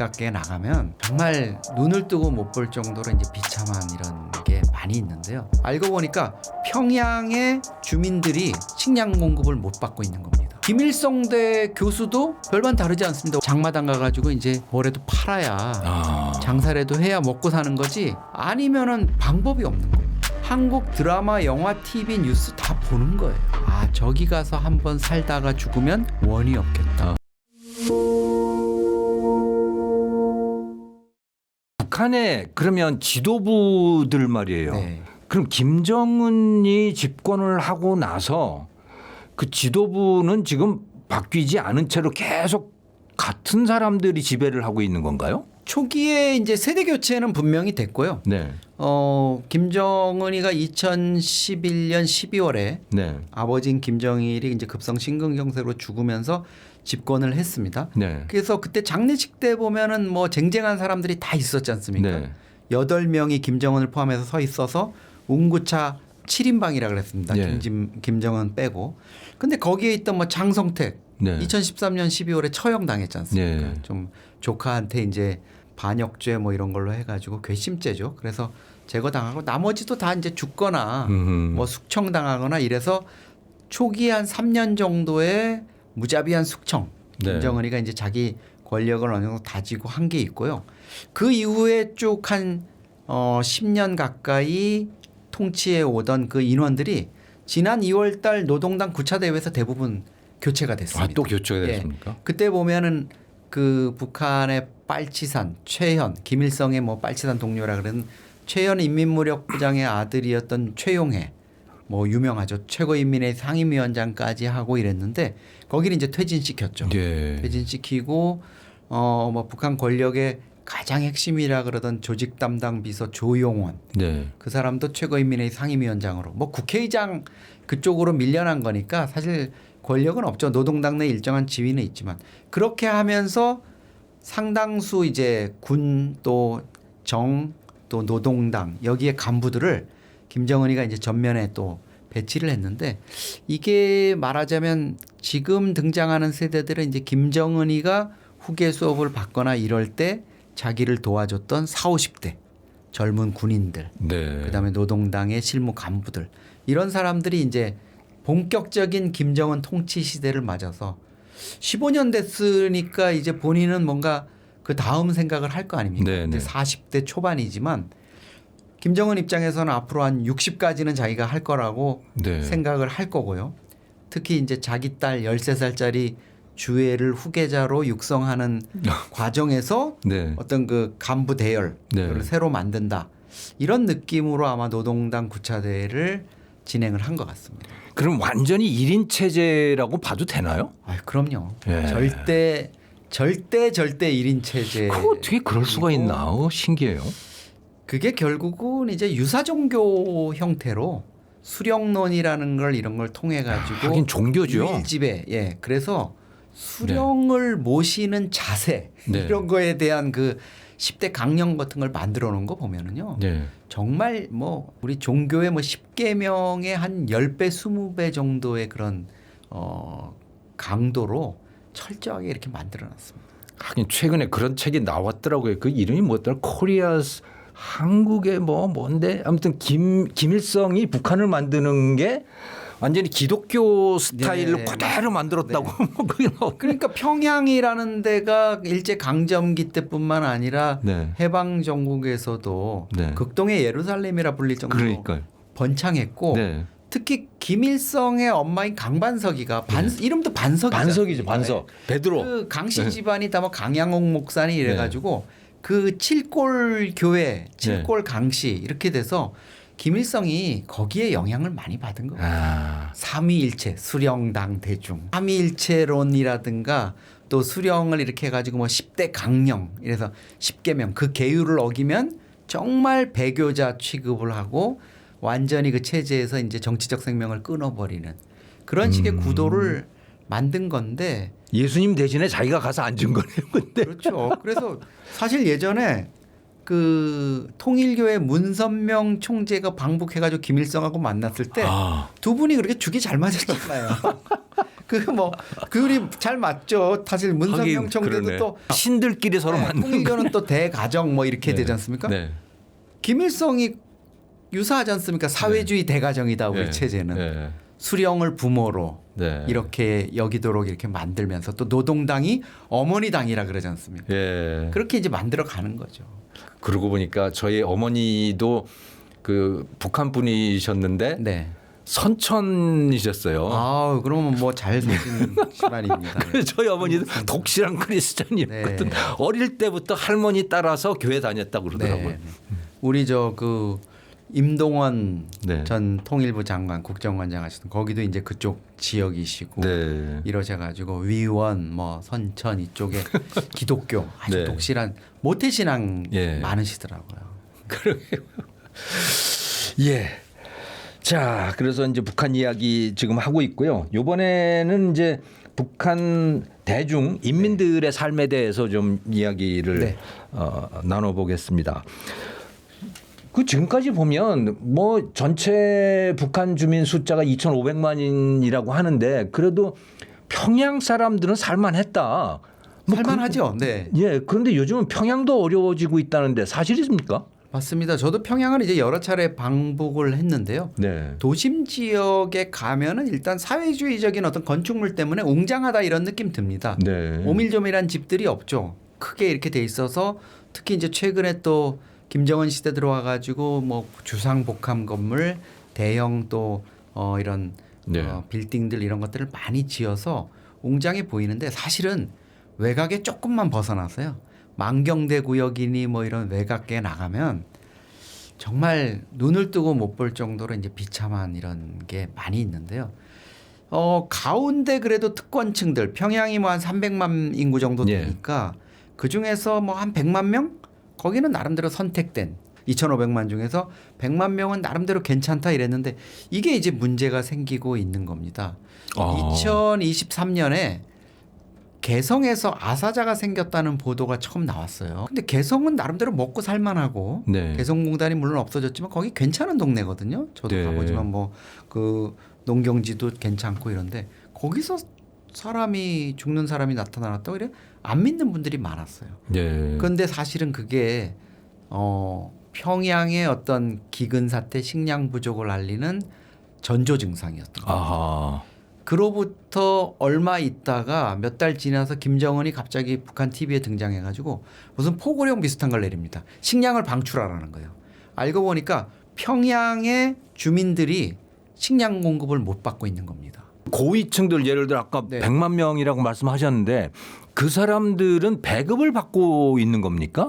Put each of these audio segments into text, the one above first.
가깝게 나가면 정말 눈을 뜨고 못 볼 정도로 이제 비참한 이런 게 많이 있는데요. 알고 보니까 평양의 주민들이 식량 공급을 못 받고 있는 겁니다. 김일성대 교수도 별반 다르지 않습니다. 장마당 가가지고 이제 뭐라도 팔아야 장사라도 해야 먹고 사는 거지 아니면은 방법이 없는 거예요. 한국 드라마, 영화, TV, 뉴스 다 보는 거예요. 아, 저기 가서 한번 살다가 죽으면 원이 없겠다. 북한의 그러면 지도부들 말이에요. 네. 그럼 김정은이 집권을 하고 나서 그 지도부는 지금 바뀌지 않은 채로 계속 같은 사람들이 지배를 하고 있는 건가요? 초기에 이제 세대 교체는 분명히 됐고요. 네. 김정은이가 2011년 12월에 네. 아버지인 김정일이 이제 급성 심근경색으로 죽으면서 집권을 했습니다. 네. 그래서 그때 장례식 때 보면은 뭐 쟁쟁한 사람들이 다 있었지 않습니까? 네. 8명이 김정은을 포함해서 서 있어서 운구차 7인방이라 그랬습니다. 네. 김정은 빼고. 근데 거기에 있던 뭐 장성택 네. 2013년 12월에 처형당했지 않습니까? 네. 좀 조카한테 이제 반역죄 뭐 이런 걸로 해가지고 괘씸죄죠. 그래서 제거당하고 나머지도 다 이제 죽거나 뭐 숙청당하거나 이래서 초기 한 3년 정도의 무자비한 숙청. 네. 김정은이가 이제 자기 권력을 어느 정도 다지고 한 게 있고요. 그 이후에 쭉 한 10년 가까이 통치해 오던 그 인원들이 지난 2월 달 노동당 9차 대회에서 대부분 교체가 됐습니다. 또 교체가 됐습니까? 그때 보면은 그 북한의 빨치산, 최현, 김일성의 뭐 빨치산 동료라 그러는 최현 인민무력부장의 아들이었던 최용해 뭐 유명하죠. 최고인민회 상임위원장까지 하고 이랬는데 거기를 이제 퇴진시켰죠. 네. 퇴진시키고 뭐 북한 권력의 가장 핵심이라 그러던 조직 담당 비서 조용원 네. 그 사람도 최고인민회의 상임위원장으로 뭐 국회의장 그쪽으로 밀려난 거니까 사실 권력은 없죠. 노동당 내 일정한 지위는 있지만 그렇게 하면서 상당수 이제 군 또 정 또 노동당 여기에 간부들을 김정은이가 이제 전면에 또 배치를 했는데 이게 말하자면 지금 등장하는 세대들은 이제 김정은이가 후계 수업을 받거나 이럴 때 자기를 도와줬던 40, 50대 젊은 군인들 네. 그다음에 노동당의 실무 간부들 이런 사람들이 이제 본격적인 김정은 통치 시대를 맞아서 15년 됐으니까 이제 본인은 뭔가 그 다음 생각을 할 거 아닙니까? 네, 네. 40대 초반이지만 김정은 입장에서는 앞으로 한 60까지는 자기가 할 거라고 네. 생각을 할 거고요. 특히 이제 자기 딸 13살짜리 주애를 후계자로 육성하는 과정에서 네. 어떤 그 간부 대열을 네. 새로 만든다. 이런 느낌으로 아마 노동당 9차 대회를 진행을 한 것 같습니다. 그럼 완전히 1인 체제라고 봐도 되나요? 아, 그럼요. 예. 절대 1인 체제. 그 어떻게 그럴 수가 있나? 신기해요. 그게 결국은 이제 유사종교 형태로 수령론이라는 걸 이런 걸 통해 가지고 하긴 종교죠. 유일지배. 예. 그래서 수령을 모시는 자세 네. 이런 거에 대한 그 10대 강령 같은 걸 만들어 놓은 거 보면은요. 네. 정말 뭐 우리 종교의 뭐 10계명의 한 10배, 20배 정도의 그런 강도로 철저하게 이렇게 만들어 놨습니다. 하긴 최근에 그런 책이 나왔더라고요. 그 이름이 뭐였더라? 코리아스 한국의 뭐 뭔데 아무튼 김일성이 북한을 만드는 게 완전히 기독교 스타일로 네. 그대로 만들었다고. 뭐 그게 그러니까 평양이라는 데가 일제 강점기 때뿐만 아니라 네. 해방 전국에서도 네. 극동의 예루살렘이라 불릴 정도로 그러니까요. 번창했고 네. 특히 김일성의 엄마인 강반석이가 이름도 반석이죠. 반석이죠. 반석. 베드로. 그 강씨 집안이 다 뭐 강양옥 목사니 이래가지고 그 칠골 교회, 칠골 강씨 이렇게 돼서 김일성이 거기에 영향을 많이 받은 거예요. 삼위일체, 수령당 대중, 삼위일체론이라든가 또 수령을 이렇게 해가지고 뭐 10대 강령 이래서 10계명 그 계율을 어기면 정말 배교자 취급을 하고 완전히 그 체제에서 이제 정치적 생명을 끊어버리는 그런 식의 구도를 만든 건데 예수님 대신에 자기가 가서 앉은 거네요. 근데. 그렇죠. 그래서 사실 예전에 그 통일교회 문선명 총재가 방북해가지고 김일성하고 만났을 때 두 분이 그렇게 죽이 잘 맞았잖아요. 뭐 그리 잘 맞죠. 사실 문선명 하긴 총재도 그러네. 또 신들끼리 서로 네, 만드는 통일교는 또 대가정 뭐 이렇게 네. 되지 않습니까? 네. 김일성이 유사하지 않습니까? 사회주의 대가정이다 우리 네. 체제는. 네. 수령을 부모로 네. 이렇게 여기도록 이렇게 만들면서 또 노동당이 어머니 당이라 그러지 않습니까? 예. 그렇게 이제 만들어 가는 거죠. 그러고 보니까 저희 어머니도 그 북한 분이셨는데 네. 선천이셨어요. 아, 그러면 뭐 잘 사신 집안입니다. 그래서 저희 어머니도 독실한 크리스찬이었거든. 네. 어릴 때부터 할머니 따라서 교회 다녔다고 그러더라고요. 네. 우리 저 그 임동원 네. 전 통일부 장관 국정원장 하시던 거기도 이제 그쪽 지역이시고 네. 이러셔가지고 위원 뭐 선천 이쪽에 기독교 아주 네. 독실한 모태신앙 예. 많으시더라고요. 그러게요. 예. 자, 그래서 이제 북한 이야기 지금 하고 있고요. 이번에는 이제 북한 대중 인민들의 삶에 대해서 좀 이야기를 네. 나눠보겠습니다. 그 지금까지 보면 뭐 전체 북한 주민 숫자가 2,500만이라고 하는데 그래도 평양 사람들은 살만했다. 뭐 살만하죠. 네. 예. 그런데 요즘은 평양도 어려워지고 있다는데 사실입니까? 맞습니다. 저도 평양을 이제 여러 차례 방북을 했는데요. 네. 도심 지역에 가면은 일단 사회주의적인 어떤 건축물 때문에 웅장하다 이런 느낌 듭니다. 네. 오밀조밀한 집들이 없죠. 크게 이렇게 돼 있어서 특히 이제 최근에 또 김정은 시대 들어와 가지고 뭐 주상복합 건물 대형 또 이런 네. 빌딩들 이런 것들을 많이 지어서 웅장해 보이는데 사실은 외곽에 조금만 벗어나서요. 만경대 구역이니 뭐 이런 외곽에 나가면 정말 눈을 뜨고 못 볼 정도로 이제 비참한 이런 게 많이 있는데요. 가운데 그래도 특권층들 평양이 뭐 한 300만 인구 정도 예. 되니까 그 중에서 뭐 한 100만 명 거기는 나름대로 선택된 2,500만 중에서 100만 명은 나름대로 괜찮다 이랬는데 이게 이제 문제가 생기고 있는 겁니다. 2023년에 개성에서 아사자가 생겼다는 보도가 처음 나왔어요. 근데 개성은 나름대로 먹고 살만하고 네. 개성공단이 물론 없어졌지만 거기 괜찮은 동네거든요. 저도 네. 가보지만 뭐 그 농경지도 괜찮고 이런데 거기서 사람이 죽는 사람이 나타났다고 이래 안 믿는 분들이 많았어요. 네. 그런데 사실은 그게 평양의 어떤 기근 사태, 식량 부족을 알리는 전조 증상이었던 거예요. 아하. 그로부터 얼마 있다가 몇 달 지나서 김정은이 갑자기 북한 TV에 등장해가지고 무슨 포고령 비슷한 걸 내립니다. 식량을 방출하라는 거예요. 알고 보니까 평양의 주민들이 식량 공급을 못 받고 있는 겁니다. 고위층들 예를 들어 아까 네. 100만 명이라고 말씀하셨는데 그 사람들은 배급을 받고 있는 겁니까?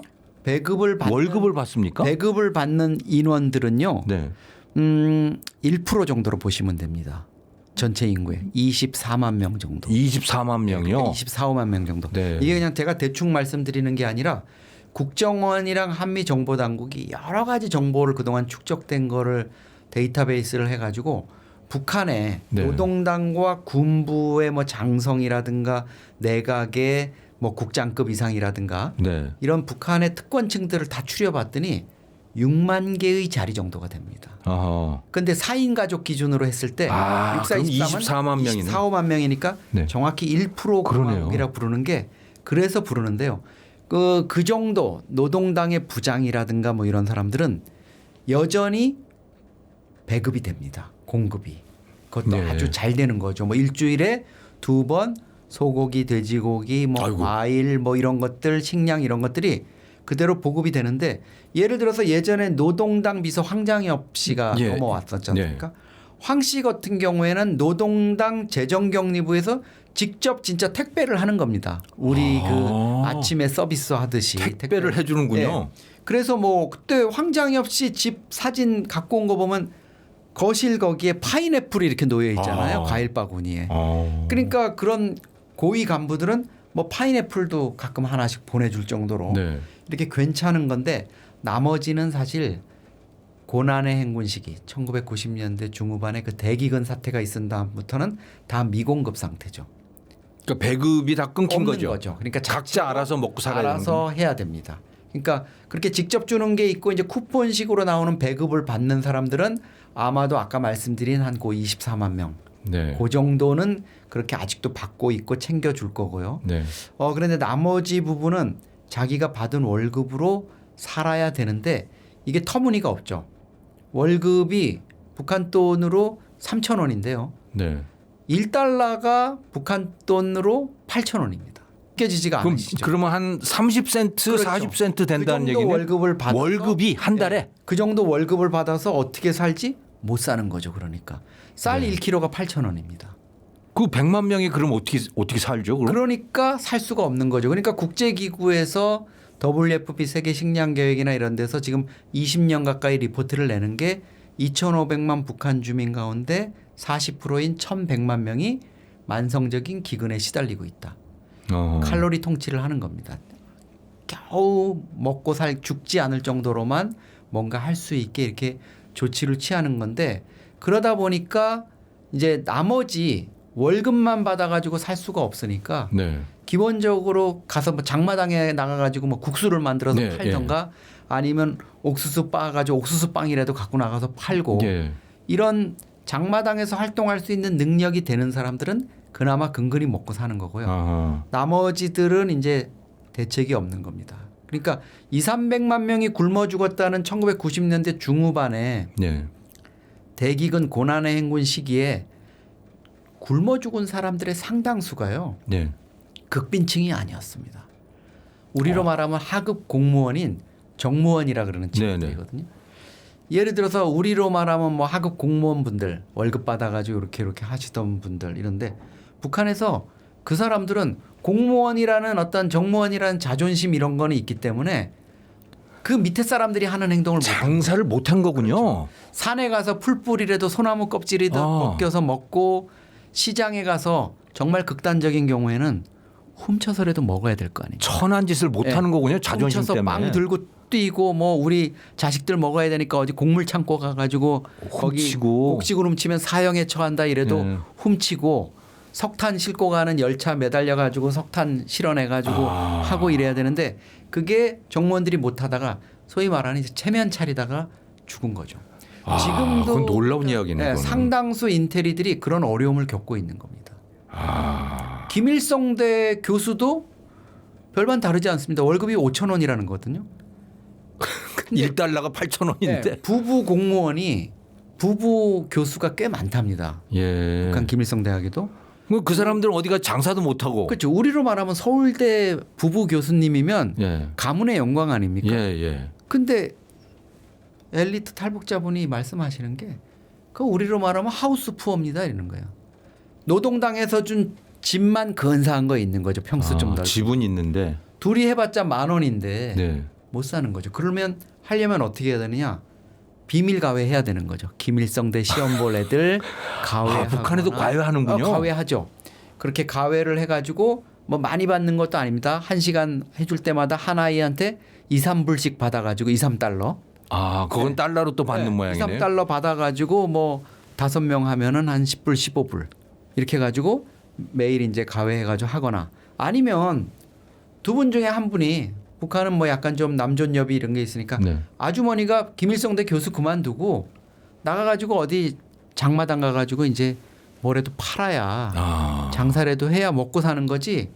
월급을 받습니까? 배급을 받는 인원들은요. 네. 1% 정도로 보시면 됩니다. 전체 인구의 24만 명 정도. 24만 명이요. 24~25만 명 정도. 네. 이게 그냥 제가 대충 말씀드리는 게 아니라 국정원이랑 한미정보당국이 여러 가지 정보를 그동안 축적된 거를 데이터베이스를 해가지고 북한의 네. 노동당과 군부의 뭐 장성이라든가 내각의 뭐 국장급 이상이라든가 네. 이런 북한의 특권층들을 다 추려봤더니 6만 개의 자리 정도가 됩니다. 아하. 근데 4인 가족 기준으로 했을 때 아, 64, 그럼 23은 24만 명이네. 24~25만 명이니까 네. 정확히 1% 그러네요. 공화국이라고 부르는 게 그래서 부르는데요. 그 정도 노동당의 부장이라든가 뭐 이런 사람들은 여전히 배급이 됩니다. 공급이. 그것도 네. 아주 잘 되는 거죠. 뭐 일주일에 2번 소고기, 돼지고기, 뭐 아이고. 과일 뭐 이런 것들, 식량 이런 것들이 그대로 보급이 되는데 예를 들어서 예전에 노동당 비서 황장엽 씨가 예. 넘어왔었지 않습니까? 황 씨 같은 경우에는 노동당 재정격리부에서 직접 진짜 택배를 하는 겁니다. 우리 아. 그 아침에 서비스 하듯이 택배를 해주는군요. 네. 그래서 뭐 그때 황장엽 씨 집 사진 갖고 온 거 보면 거실 거기에 파인애플이 이렇게 놓여 있잖아요. 아. 과일 바구니에. 아. 그러니까 그런 고위 간부들은 뭐 파인애플도 가끔 하나씩 보내줄 정도로 네. 이렇게 괜찮은 건데 나머지는 사실 고난의 행군 시기 1990년대 중후반에 그 대기근 사태가 있은 다음부터는 다 미공급 상태죠. 그러니까 배급이 다 끊긴 없는 거죠. 그러니까 각자 알아서 먹고 살아야 알아서 해야 됩니다. 그러니까 그렇게 직접 주는 게 있고 이제 쿠폰식으로 나오는 배급을 받는 사람들은 아마도 아까 말씀드린 한 고 24만 명 네. 그 정도는 그렇게 아직도 받고 있고 챙겨줄 거고요. 네. 그런데 나머지 부분은 자기가 받은 월급으로 살아야 되는데 이게 터무니가 없죠. 월급이 북한 돈으로 3,000원인데요. 네. 1달러가 북한 돈으로 8,000원입니다. 느껴지지가 그럼 않으시죠? 그러면 한 30센트, 그렇죠. 40센트 된다는 그 정도 얘기는 월급을 받아서 월급이 한 달에 네. 그 정도 월급을 받아서 어떻게 살지? 못 사는 거죠. 그러니까 쌀 네. 1kg가 8,000원입니다. 그 100만 명이 그럼 어떻게 살죠? 그럼? 그러니까 살 수가 없는 거죠. 그러니까 국제기구에서 WFP 세계 식량 계획이나 이런 데서 지금 20년 가까이 리포트를 내는 게 2,500만 북한 주민 가운데 40%인 1,100만 명이 만성적인 기근에 시달리고 있다. 칼로리 통치를 하는 겁니다. 겨우 먹고 죽지 않을 정도로만 뭔가 할 수 있게 이렇게 조치를 취하는 건데 그러다 보니까 이제 나머지 월급만 받아가지고 살 수가 없으니까 네. 기본적으로 가서 뭐 장마당에 나가가지고 뭐 국수를 만들어서 네, 팔던가 아니면 옥수수 빻아가지고 옥수수 빵이라도 갖고 나가서 팔고 네. 이런 장마당에서 활동할 수 있는 능력이 되는 사람들은 그나마 근근히 먹고 사는 거고요. 아하. 나머지들은 이제 대책이 없는 겁니다. 그러니까 2,300만 명이 굶어 죽었다는 1990년대 중후반에 네. 대기근 고난의 행군 시기에 굶어 죽은 사람들의 상당수가요. 네. 극빈층이 아니었습니다. 우리로 말하면 하급 공무원인 정무원이라 그러는 직업들이거든요. 예를 들어서 우리로 말하면 뭐 하급 공무원분들 월급 받아가지고 이렇게 하시던 분들 이런데 북한에서 그 사람들은 공무원이라는 어떤 정무원이라는 자존심 이런 거는 있기 때문에 그 밑에 사람들이 하는 행동을 장사를 못한 거군요. 그렇죠. 산에 가서 풀뿌리라도 소나무 껍질이든 벗겨서 먹고 시장에 가서 정말 극단적인 경우에는 훔쳐서라도 먹어야 될 거 아니에요. 천한 짓을 못하는 거군요. 자존심 훔쳐서 때문에. 빵 들고 뛰고 뭐 우리 자식들 먹어야 되니까 어디 곡물 창고 가가지고 거기 훔치고. 곡식을 훔치면 사형에 처한다 이래도 네. 훔치고 석탄 싣고 가는 열차 매달려 가지고 석탄 실어내 가지고 하고 이래야 되는데 그게 정무원들이 못하다가 소위 말하는 이제 체면 차리다가 죽은 거죠. 지금도 그건 놀라운 이야기네. 그거는. 상당수 인테리들이 그런 어려움을 겪고 있는 겁니다. 김일성대 교수도 별반 다르지 않습니다. 월급이 5,000원이라는 거거든요. 1달러가 8,000원인데. 부부 공무원이 부부 교수가 꽤 많답니다. 예. 북한 김일성 대학에도. 그 사람들은 어디가 장사도 못 하고. 그렇죠. 우리로 말하면 서울대 부부 교수님이면 예. 가문의 영광 아닙니까? 예. 근데 엘리트 탈북자분이 말씀하시는 게 그 우리로 말하면 하우스 푸어입니다 이러는 거예요. 노동당에서 준 집만 근사한 거 있는 거죠. 평수 좀 넓고. 집은 있는데. 둘이 해봤자 10,000원인데 네. 못 사는 거죠. 그러면 하려면 어떻게 해야 되느냐? 비밀 가외해야 되는 거죠. 김일성대 시험 볼 애들 가외. 북한에도 가외하는군요. 가외하죠. 그렇게 가외를 해가지고 뭐 많이 받는 것도 아닙니다. 1시간 해줄 때마다 한 아이한테 2, 3불씩 받아가지고 2, 3달러. 그건 달러로 또 받는 모양이네요. 2, 3달러 받아가지고 뭐 5명 하면은 한 10불, 15불 이렇게 해가지고 매일 이제 가외해가지고 하거나 아니면 두 분 중에 한 분이 북한은 뭐 약간 좀 남존여비 이런 게 있으니까 네. 아주머니가 김일성대 교수 그만두고 나가가지고 어디 장마당 가가지고 이제 뭐라도 팔아야 장사라도 해야 먹고 사는 거지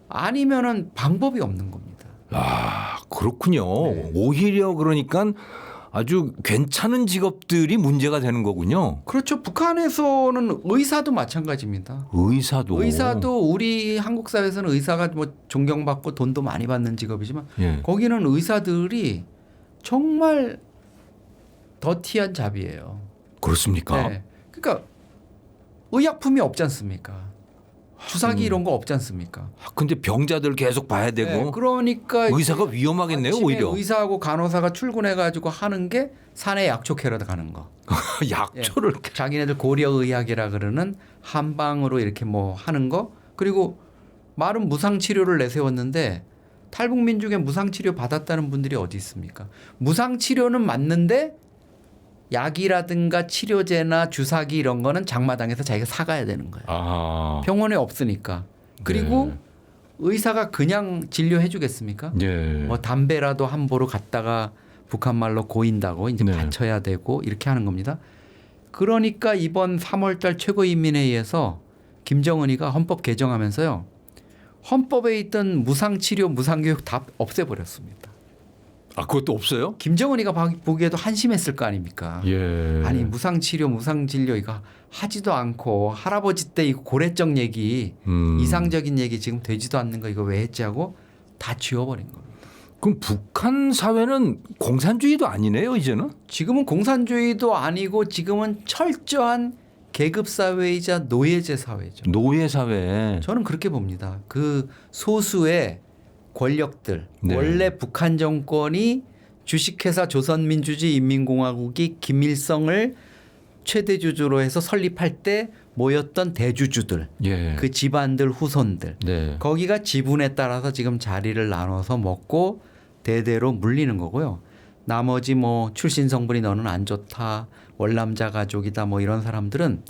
아니면은 방법이 없는 겁니다. 그렇군요. 네. 오히려 그러니까 아주 괜찮은 직업들이 문제가 되는 거군요. 그렇죠. 북한에서는 의사도 마찬가지입니다. 의사도 우리 한국 사회에서는 의사가 뭐 존경받고 돈도 많이 받는 직업이지만 예. 거기는 의사들이 정말 더티한 잡이에요. 그렇습니까? 네. 그러니까 의약품이 없지 않습니까? 주사기 이런 거 없지 않습니까? 근데 병자들 계속 봐야 되고 네. 그러니까 의사가 위험하겠네요. 아침에 오히려. 의사하고 간호사가 출근해가지고 하는 게 산에 약초 캐러 가는 거. 약초를 자기네들 고려의학이라 그러는 한방으로 이렇게 뭐 하는 거. 그리고 말은 무상치료를 내세웠는데 탈북민족에 무상치료 받았다는 분들이 어디 있습니까? 무상치료는 맞는데 약이라든가 치료제나 주사기 이런 거는 장마당에서 자기가 사가야 되는 거예요. 병원에 없으니까. 그리고 네. 의사가 그냥 진료해 주겠습니까? 예. 뭐 담배라도 한 보로 갖다가 북한 말로 고인다고 이제 네. 바쳐야 되고 이렇게 하는 겁니다. 그러니까 이번 3월달 최고인민회의에서 김정은이가 헌법 개정하면서요. 헌법에 있던 무상치료, 무상교육 다 없애버렸습니다. 아 그것도 없어요? 김정은이가 보기에도 한심했을 거 아닙니까? 예. 아니 무상치료, 무상진료 이거 하지도 않고 할아버지 때 이거 고래적 얘기, 이상적인 얘기 지금 되지도 않는 거 이거 왜 했지 하고 다 지워버린 겁니다. 그럼 북한 사회는 공산주의도 아니네요 이제는? 지금은 공산주의도 아니고 지금은 철저한 계급 사회이자 노예제 사회죠. 노예 사회. 저는 그렇게 봅니다. 그 소수의 권력들 네. 원래 북한 정권이 주식회사 조선민주주의 인민공화국이 김일성을 최대 주주로 해서 설립할 때 모였던 대주주들 예. 그 집안들 후손들 네. 거기가 지분에 따라서 지금 자리를 나눠서 먹고 대대로 물리는 거고요. 나머지 뭐 출신 성분이 너는 안 좋다 월남자 가족이다 뭐 이런 사람들은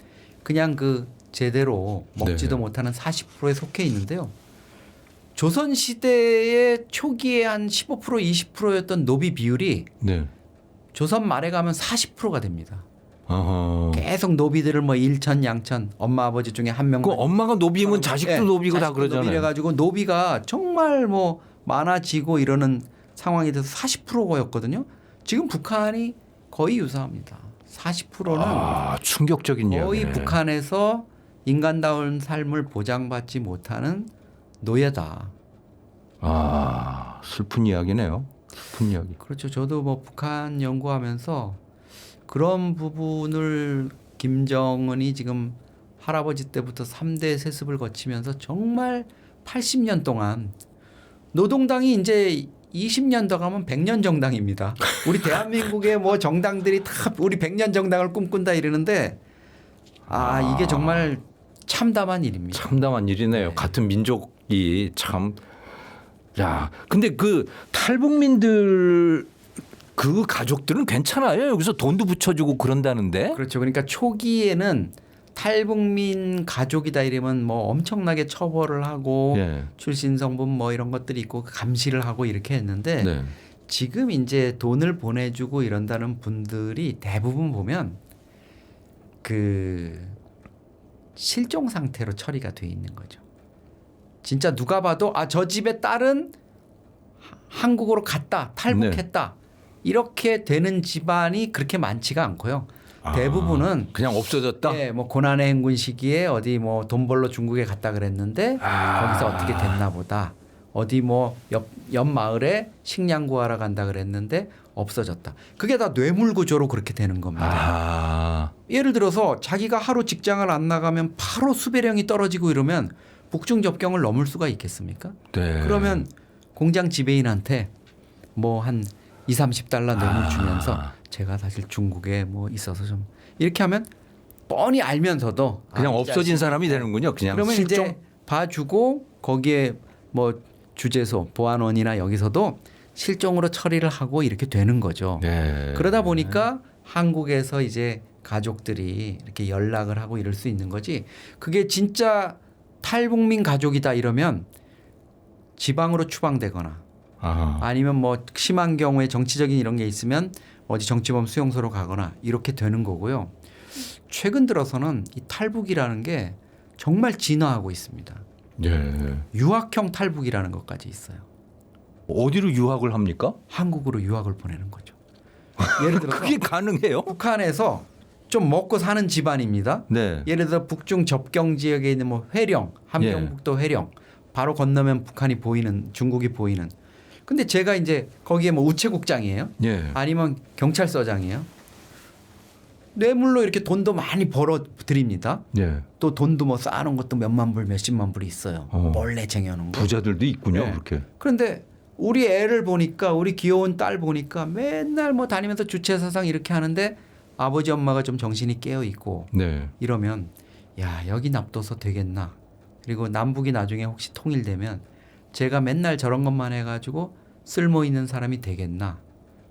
그냥 그 제대로 먹지도 네. 못하는 40%에 속해 있는데요. 조선 시대의 초기에 한 15% 20%였던 노비 비율이 네. 조선 말에 가면 40%가 됩니다. 어허. 계속 노비들을 뭐 일천 양천 엄마 아버지 중에 한 명만 그 엄마가 노비면 자식도 노비고 다 그러잖아요. 노비래 가지고 노비가 정말 뭐 많아지고 이러는 상황이 돼서 40%였거든요. 지금 북한이 거의 유사합니다. 40%는 아, 충격적인 거의 이야기네. 북한에서 인간다운 삶을 보장받지 못하는 노예다. 아, 슬픈 이야기네요. 슬픈 이야기. 그렇죠. 저도 뭐 북한 연구하면서 그런 부분을 김정은이 지금 할아버지 때부터 3대 세습을 거치면서 정말 80년 동안 노동당이 이제 20년 더 가면 100년 정당입니다. 우리 대한민국의 뭐 정당들이 다 우리 100년 정당을 꿈꾼다 이러는데 이게 정말 참담한 일입니다. 참담한 일이네요. 네. 같은 민족이 참. 야, 근데 그 탈북민들 그 가족들은 괜찮아요. 여기서 돈도 붙여주고 그런다는데. 그렇죠. 그러니까 초기에는 탈북민 가족이다 이러면 뭐 엄청나게 처벌을 하고 예. 출신 성분 뭐 이런 것들이 있고 감시를 하고 이렇게 했는데 네. 지금 이제 돈을 보내주고 이런다는 분들이 대부분 보면 그 실종 상태로 처리가 돼 있는 거죠. 진짜 누가 봐도 저 집의 딸은 한국으로 갔다 탈북했다 이렇게 되는 집안이 그렇게 많지가 않고요. 대부분은 그냥 없어졌다. 예, 뭐 고난의 행군 시기에 어디 뭐 돈 벌러 중국에 갔다 그랬는데 거기서 어떻게 됐나 보다. 어디 뭐 옆 마을에 식량 구하러 간다 그랬는데 없어졌다. 그게 다 뇌물 구조로 그렇게 되는 겁니다. 아, 예를 들어서 자기가 하루 직장을 안 나가면 바로 수배령이 떨어지고 이러면 북중 접경을 넘을 수가 있겠습니까? 네. 그러면 공장 지배인한테 뭐 한 20-30달러 뇌물 주면서 제가 사실 중국에 뭐 있어서 좀 이렇게 하면 뻔히 알면서도 그냥 이 없어진 자식. 사람이 되는군요. 그냥 그러면 실종. 이제 봐주고 거기에 뭐 주재소 보안원이나 여기서도 실종으로 처리를 하고 이렇게 되는 거죠. 네. 그러다 보니까 한국에서 이제 가족들이 이렇게 연락을 하고 이럴 수 있는 거지. 그게 진짜 탈북민 가족이다 이러면 지방으로 추방되거나 아하. 아니면 뭐 심한 경우에 정치적인 이런 게 있으면 어디 정치범 수용소로 가거나 이렇게 되는 거고요. 최근 들어서는 이 탈북이라는 게 정말 진화하고 있습니다. 예. 유학형 탈북이라는 것까지 있어요. 어디로 유학을 합니까? 한국으로 유학을 보내는 거죠. 예를 들어서 그게 가능해요? 북한에서 좀 먹고 사는 집안입니다. 네. 예를 들어 북중 접경 지역에 있는 뭐 회령, 함경북도 회령 바로 건너면 북한이 보이는 중국이 보이는. 근데 제가 이제 거기에 뭐 우체국장이에요. 예. 아니면 경찰서장이에요. 뇌물로 이렇게 돈도 많이 벌어 드립니다. 예. 또 돈도 뭐 쌓아놓은 것도 몇만 불, 몇십만 불이 있어요. 몰래 쟁여놓은 거. 부자들도 있군요. 네. 그렇게. 그런데 우리 애를 보니까 우리 귀여운 딸 보니까 맨날 뭐 다니면서 주체사상 이렇게 하는데 아버지 엄마가 좀 정신이 깨어 있고 네. 이러면 야 여기 납둬서 되겠나. 그리고 남북이 나중에 혹시 통일되면 제가 맨날 저런 것만 해가지고 쓸모 있는 사람이 되겠나.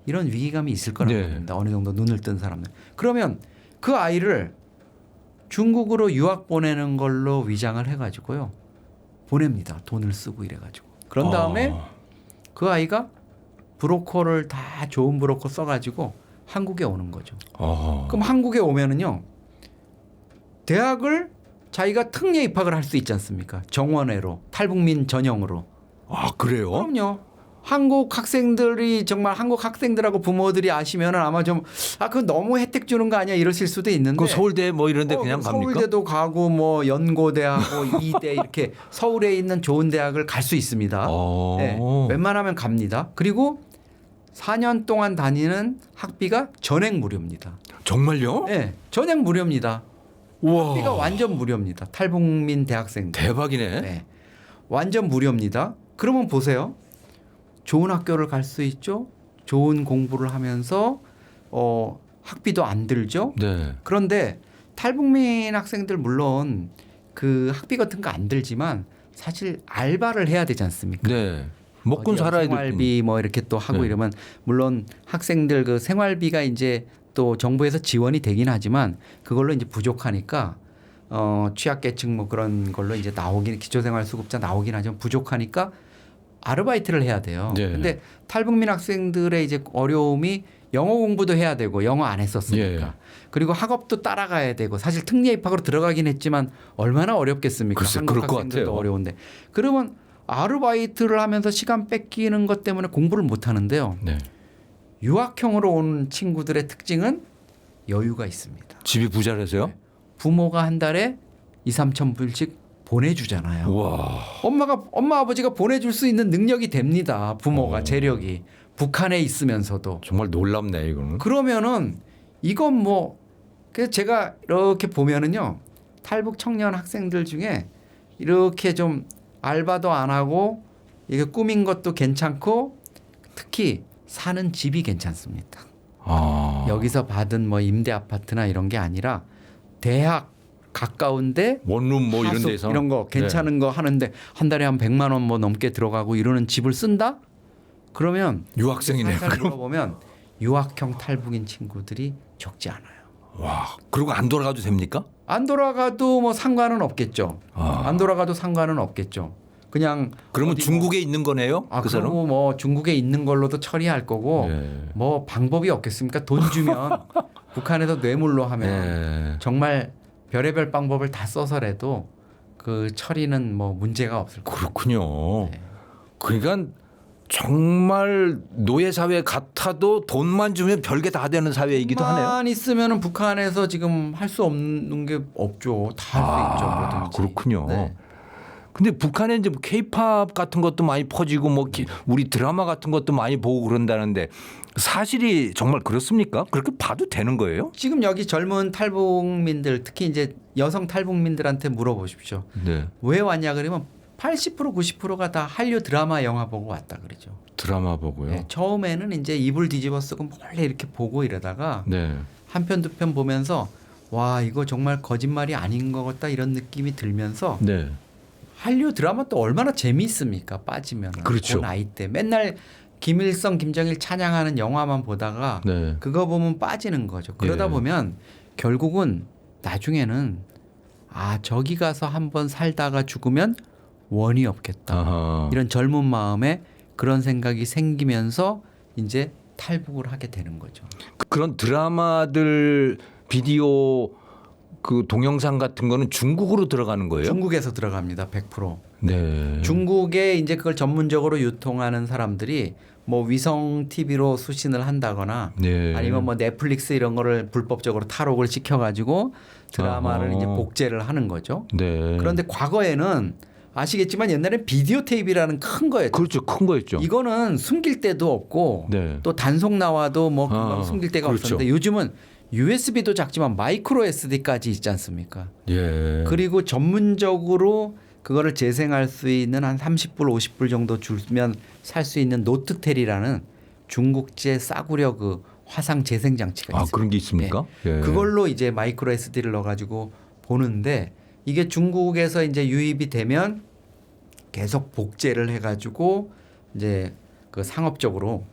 이런 위기감이 있을 거라고 네. 봅니다. 어느 정도 눈을 뜬 사람들. 그러면 그 아이를 중국으로 유학 보내는 걸로 위장을 해가지고요. 보냅니다. 돈을 쓰고 이래가지고. 그런 다음에 그 아이가 브로커를 다 좋은 브로커 써가지고 한국에 오는 거죠. 그럼 한국에 오면은요. 대학을 자기가 특례 입학을 할 수 있지 않습니까? 정원회로 탈북민 전형으로. 아 그래요? 그럼요. 한국 학생들이 정말 한국 학생들하고 부모들이 아시면은 아마 좀 그거 너무 혜택 주는 거 아니야 이러실 수도 있는데. 그 서울대 뭐 이런데 그냥 갑니까? 서울대도 가고 뭐 연고대하고 이대 이렇게 서울에 있는 좋은 대학을 갈 수 있습니다. 네, 웬만하면 갑니다. 그리고 4년 동안 다니는 학비가 전액 무료입니다. 정말요? 네, 전액 무료입니다. 와. 학비가 완전 무료입니다. 탈북민 대학생들. 대박이네. 네, 완전 무료입니다. 그러면 보세요. 좋은 학교를 갈 수 있죠. 좋은 공부를 하면서 학비도 안 들죠. 네. 그런데 탈북민 학생들 물론 그 학비 같은 거 안 들지만 사실 알바를 해야 되지 않습니까? 네. 먹고 살아야 될 생활비 뭐 이렇게 또 하고 네. 이러면 물론 학생들 그 생활비가 이제 또 정부에서 지원이 되긴 하지만 그걸로 이제 부족하니까 취약계층 뭐 그런 걸로 이제 나오긴 기초생활수급자 나오긴 하지만 부족하니까 아르바이트를 해야 돼요. 네. 근데 탈북민 학생들의 이제 어려움이 영어 공부도 해야 되고 영어 안 했었으니까. 예. 그리고 학업도 따라가야 되고 사실 특례 입학으로 들어가긴 했지만 얼마나 어렵겠습니까? 글쎄, 한국 그럴 것 학생들도 같아요. 어려운데. 그러면 아르바이트를 하면서 시간 뺏기는 것 때문에 공부를 못 하는데요. 네. 유학형으로 온 친구들의 특징은 여유가 있습니다. 집이 부자라서요? 부모가 한 달에 2-3천 불씩 보내주잖아요. 와. 엄마 아버지가 보내줄 수 있는 능력이 됩니다. 부모가 재력이 북한에 있으면서도. 정말 놀랍네 이거는. 그러면은 이건 뭐 그래서 제가 이렇게 보면은요 탈북 청년 학생들 중에 이렇게 좀 알바도 안 하고 이게 꾸민 것도 괜찮고 특히 사는 집이 괜찮습니다. 여기서 받은 뭐 임대 아파트나 이런 게 아니라 대학 가까운데 원룸 뭐 이런 하숙 데서 이런 거 괜찮은 거 하는데 한 달에 한 100만 원 뭐 넘게 들어가고 이러는 집을 쓴다? 그러면 유학생이네요. 살살 물어보면 유학형 탈북인 친구들이 적지 않아요. 와. 그리고 안 돌아가도 됩니까? 안 돌아가도 뭐 상관은 없겠죠. 안 돌아가도 상관은 없겠죠. 그냥 그러면 어디 중국에 있는 거네요? 그 사람? 그리고 뭐 중국에 있는 걸로도 처리할 거고 네. 뭐 방법이 없겠습니까? 돈 주면 북한에서 뇌물로 하면 네. 정말 별의별 방법을 다 써서라도 그 처리는 뭐 문제가 없을 거예요. 그렇군요. 네. 그러니까 정말 노예 사회 같아도 돈만 주면 별게 다 되는 사회이기도 하네요. 돈만 있으면은 북한에서 지금 할 수 없는 게 없죠. 다 할 수 있죠. 뭐든지. 그렇군요. 네. 근데 북한에 이제 케이팝 같은 것도 많이 퍼지고 뭐 우리 드라마 같은 것도 많이 보고 그런다는데 사실이 정말 그렇습니까? 그렇게 봐도 되는 거예요? 지금 여기 젊은 탈북민들 특히 이제 여성 탈북민들한테 물어보십시오. 네. 왜 왔냐 그러면 80% 90%가 다 한류 드라마 영화 보고 왔다 그러죠. 드라마 보고요. 네, 처음에는 이제 이불 뒤집어 쓰고 몰래 이렇게 보고 이러다가 네. 한 편 두 편 보면서 와 이거 정말 거짓말이 아닌 것 같다 이런 느낌이 들면서 네. 한류 드라마 또 얼마나 재미있습니까? 빠지면 그렇죠. 그 나이 때 맨날 김일성, 김정일 찬양하는 영화만 보다가 네. 그거 보면 빠지는 거죠. 그러다 예. 보면 결국은 나중에는 저기 가서 한번 살다가 죽으면 원이 없겠다. 아하. 이런 젊은 마음에 그런 생각이 생기면서 이제 탈북을 하게 되는 거죠. 그런 드라마들 비디오 그 동영상 같은 거는 중국으로 들어가는 거예요? 중국에서 들어갑니다. 100%. 네. 중국에 이제 그걸 전문적으로 유통하는 사람들이 뭐 위성 TV로 수신을 한다거나 네. 아니면 뭐 넷플릭스 이런 거를 불법적으로 탈옥을 시켜가지고 드라마를 아하. 이제 복제를 하는 거죠. 네. 그런데 과거에는 아시겠지만 옛날에 비디오 테이프라는 큰 거였죠. 그렇죠. 큰 거였죠. 이거는 숨길 데도 없고 네. 또 단속 나와도 뭐 금방 숨길 데가 그렇죠. 없었는데 요즘은 USB도 작지만 마이크로 SD까지 있지 않습니까? 예. 그리고 전문적으로 그거를 재생할 수 있는 한 30불 50불 정도 주면 살 수 있는 노트텔이라는 중국제 싸구려 그 화상 재생 장치가 있어요. 그런 게 있습니까? 네. 예. 그걸로 이제 마이크로 SD를 넣어가지고 보는데 이게 중국에서 이제 유입이 되면 계속 복제를 해가지고 이제 그 상업적으로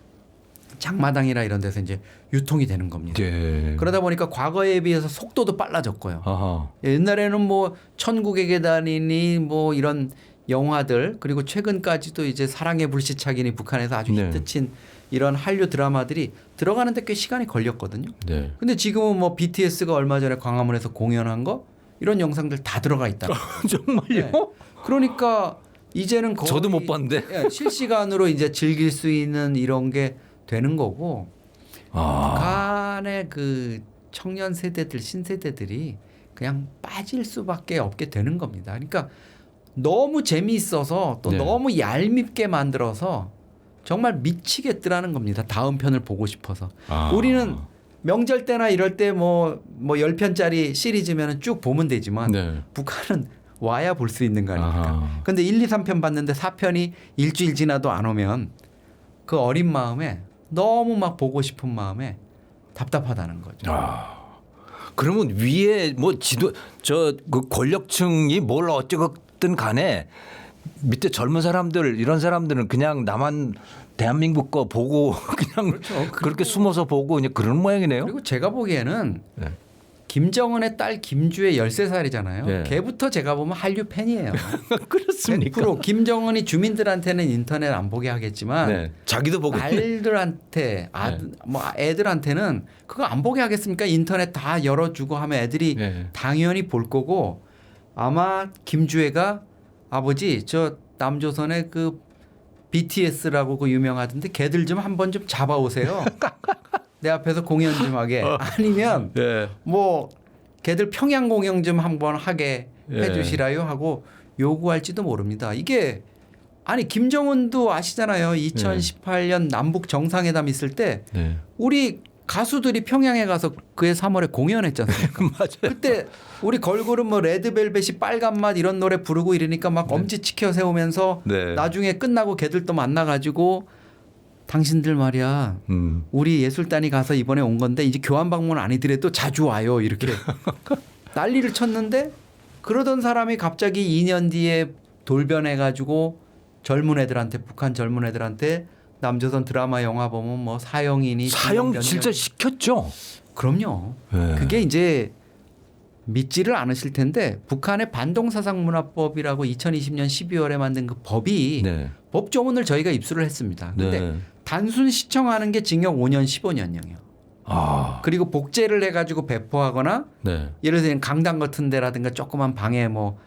장마당이나 이런 데서 이제 유통이 되는 겁니다. 예. 그러다 보니까 과거에 비해서 속도도 빨라졌고요. 아하. 옛날에는 뭐 천국의 계단이니 뭐 이런 영화들 그리고 최근까지도 이제 사랑의 불시착이니 북한에서 아주 네. 히트친 이런 한류 드라마들이 들어가는데 꽤 시간이 걸렸거든요. 네. 근데 지금은 뭐 BTS가 얼마 전에 광화문에서 공연한 거 이런 영상들 다 들어가 있다. 정말요? 네. 그러니까 이제는 거의 저도 못 봤는데. 예, 실시간으로 이제 즐길 수 있는 이런 게 되는 거고 북한의 그 청년 세대들 신세대들이 그냥 빠질 수밖에 없게 되는 겁니다. 그러니까 너무 재미있어서 또 네. 너무 얄밉게 만들어서 정말 미치겠더라는 겁니다. 다음 편을 보고 싶어서. 우리는 명절 때나 이럴 때 뭐 10편짜리 시리즈면 쭉 보면 되지만 네. 북한은 와야 볼 수 있는 거 아닙니까? 아하. 근데 1, 2, 3편 봤는데 4편이 일주일 지나도 안 오면 그 어린 마음에 너무 막 보고 싶은 마음에 답답하다는 거죠. 그러면 위에 뭐 지도 저 그 권력층이 뭘 어쨌든 간에 밑에 젊은 사람들 이런 사람들은 그냥 나만 대한민국 거 보고 그냥 그렇죠. 그렇게 숨어서 보고 그냥 그런 모양이네요. 그리고 제가 보기에는 네. 김정은의 딸 김주혜 13살이잖아요. 네. 걔부터 제가 보면 한류 팬이에요. 그렇습니까? 100% 김정은이 주민들한테는 인터넷 안 보게 하겠지만 네. 자기도 보고 아이들한테 뭐 애들한테는 그거 안 보게 하겠습니까? 인터넷 다 열어주고 하면 애들이 네. 당연히 볼 거고 아마 김주혜가 아버지 저 남조선의 그 BTS라고 그 유명하던데 걔들 좀 한번 좀 잡아오세요. 내 앞에서 공연 좀 하게. 아니면 네. 뭐 걔들 평양 공연 좀 한번 하게 해주시라요 하고 요구할지도 모릅니다. 이게 아니 김정은도 아시잖아요. 2018년 남북 정상회담 있을 때 네. 우리 가수들이 평양에 가서 그해 3월에 공연했지 않습니까? 맞아요. 그때 우리 걸그룹 뭐 레드벨벳이 빨간맛 이런 노래 부르고 이러니까 막 엄지 치켜 세우면서 네. 나중에 끝나고 걔들 또 만나가지고 당신들 말이야 우리 예술단이 가서 이번에 온 건데 이제 교환 방문 아니더라도 자주 와요 이렇게 난리를 쳤는데 그러던 사람이 갑자기 2년 뒤에 돌변해가지고 젊은 애들한테 북한 젊은 애들한테 남조선 드라마 영화 보면 뭐 사형이니 사형 진짜 시켰죠. 그럼요. 네. 그게 이제 믿지를 않으실 텐데 북한의 반동사상문화법이라고 2020년 12월에 만든 그 법이 네. 법조문을 저희가 입수를 했습니다. 근데 네. 단순 시청하는 게 징역 5년 15년형이요. 그리고 복제를 해가지고 배포하거나 네. 예를 들면 강당 같은 데라든가 조그만 방에 뭐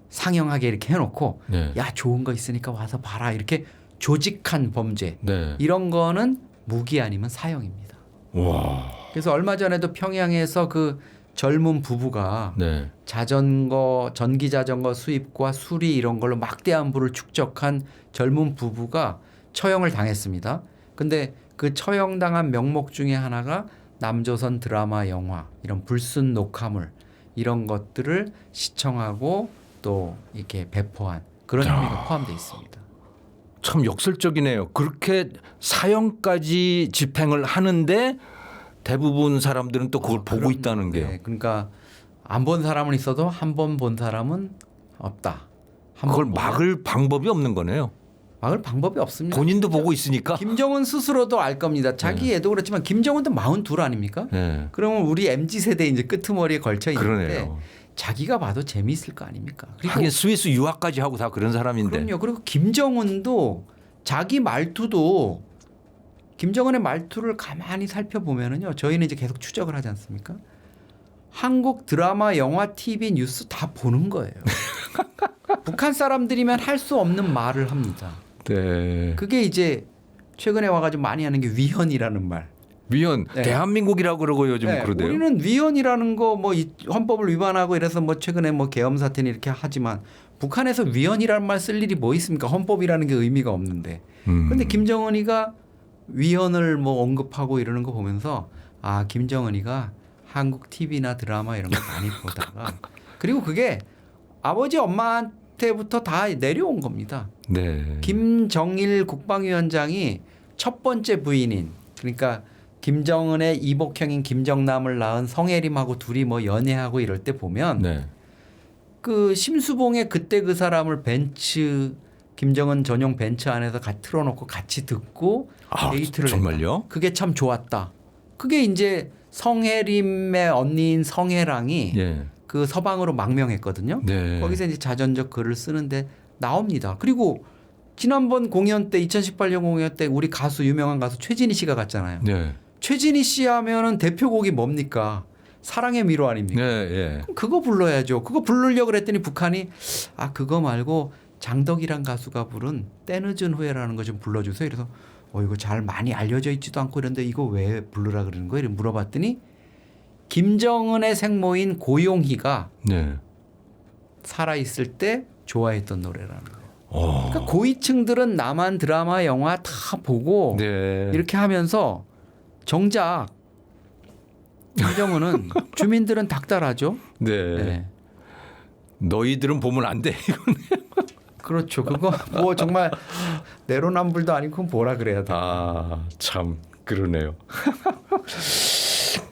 상영하게 이렇게 해놓고 네. 야 좋은 거 있으니까 와서 봐라 이렇게 조직한 범죄 네. 이런 거는 무기 아니면 사형입니다. 와. 그래서 얼마 전에도 평양에서 그 젊은 부부가 네. 자전거 전기 자전거 수입과 수리 이런 걸로 막대한 부를 축적한 젊은 부부가 처형을 당했습니다. 근데 그 처형당한 명목 중에 하나가 남조선 드라마 영화 이런 불순 녹화물 이런 것들을 시청하고 또 이렇게 배포한 그런 혐의가 포함되어 있습니다. 참 역설적이네요. 그렇게 사형까지 집행을 하는데 대부분 사람들은 또 그걸 보고 있다는 게. 네, 그러니까 안 본 사람은 있어도 한 번 본 사람은 없다. 그걸 막을 방법이 없는 거네요. 막을 방법이 없습니다. 본인도 보고 있으니까. 김정은 스스로도 알 겁니다. 자기 애도 그렇지만 김정은도 42 아닙니까? 네. 그러면 우리 MZ 세대 이제 끄트머리에 걸쳐 있는데 그러네요. 자기가 봐도 재미있을 거 아닙니까? 그리고 하긴 스위스 유학까지 하고 다 그런 사람인데. 그럼요. 그리고 김정은도 자기 말투도 김정은의 말투를 가만히 살펴보면은요. 저희는 이제 계속 추적을 하지 않습니까? 한국 드라마, 영화, TV, 뉴스 다 보는 거예요. 북한 사람들이면 할 수 없는 말을 합니다. 네. 그게 이제 최근에 와가지고 많이 하는 게 위헌이라는 말. 위헌 네. 대한민국이라고 그러고 요즘 네, 그러대요. 우리는 위헌이라는 거 뭐 헌법을 위반하고 이래서 뭐 최근에 뭐 계엄 사태는 이렇게 하지만 북한에서 위헌이라는 말 쓸 일이 뭐 있습니까? 헌법이라는 게 의미가 없는데. 그런데 김정은이가 위헌을 뭐 언급하고 이러는 거 보면서 아 김정은이가 한국 TV나 드라마 이런 거 많이 보다가 그리고 그게 아버지 엄마한테부터 다 내려온 겁니다. 네. 김정일 국방위원장이 첫 번째 부인인 그러니까 김정은의 이복형인 김정남을 낳은 성혜림하고 둘이 뭐 연애하고 이럴 때 보면 네. 그 심수봉의 그때 그 사람을 벤츠 김정은 전용 벤츠 안에서 같이 틀어놓고 같이 듣고 데이트를 정말요? 했다. 그게 참 좋았다. 그게 이제 성혜림의 언니인 성혜랑이 예. 그 서방으로 망명했거든요. 네. 거기서 이제 자전적 글을 쓰는데 나옵니다. 그리고 지난번 공연 때 2018년 공연 때 우리 가수 유명한 가수 최진희 씨가 갔잖아요. 네. 최진희 씨 하면은 대표곡이 뭡니까? 사랑의 미로 아닙니까? 네, 예. 그럼 그거 불러야죠. 그거 부르려고 그랬더니 북한이 그거 말고 장덕이란 가수가 부른 때늦은 후회라는 거 좀 불러주세요. 그래서 이거 잘 많이 알려져 있지도 않고 이런데 이거 왜 부르라 그러는 거예요? 이렇게 물어봤더니 김정은의 생모인 고용희가 네. 살아있을 때 좋아했던 노래라는 거예요. 그러니까 고위층들은 남한 드라마 영화 다 보고 네. 이렇게 하면서 정작 김정은은 주민들은 닥달하죠. 네. 네. 너희들은 보면 안 돼. 그렇죠. 그거 뭐 정말 내로남불도 아니고 그건 뭐라 그래야 돼. 참 그러네요.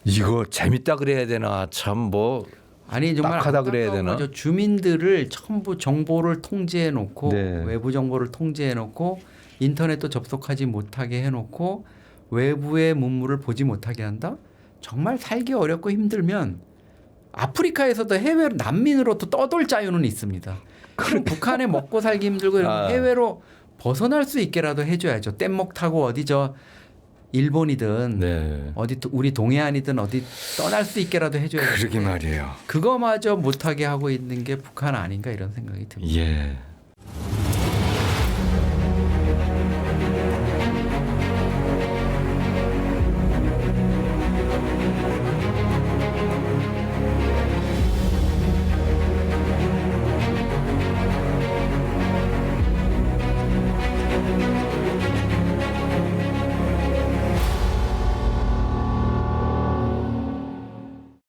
이거 재밌다 그래야 되나 참 뭐 아니 정말 딱하다 그래야 안타까운 되나? 거죠. 주민들을 전부 정보를 통제해 놓고 네. 외부 정보를 통제해 놓고 인터넷도 접속하지 못하게 해 놓고 외부의 문물을 보지 못하게 한다? 정말 살기 어렵고 힘들면 아프리카에서도 해외로 난민으로 또 떠돌 자유는 있습니다. 그럼 북한에 먹고 살기 힘들고 이러면 해외로 벗어날 수 있게라도 해줘야죠. 뗏목 타고 어디 일본이든 네. 어디 우리 동해안이든 어디 떠날 수 있게라도 해줘야죠. 그러게 말이에요. 그거마저 못하게 하고 있는 게 북한 아닌가 이런 생각이 듭니다. 예.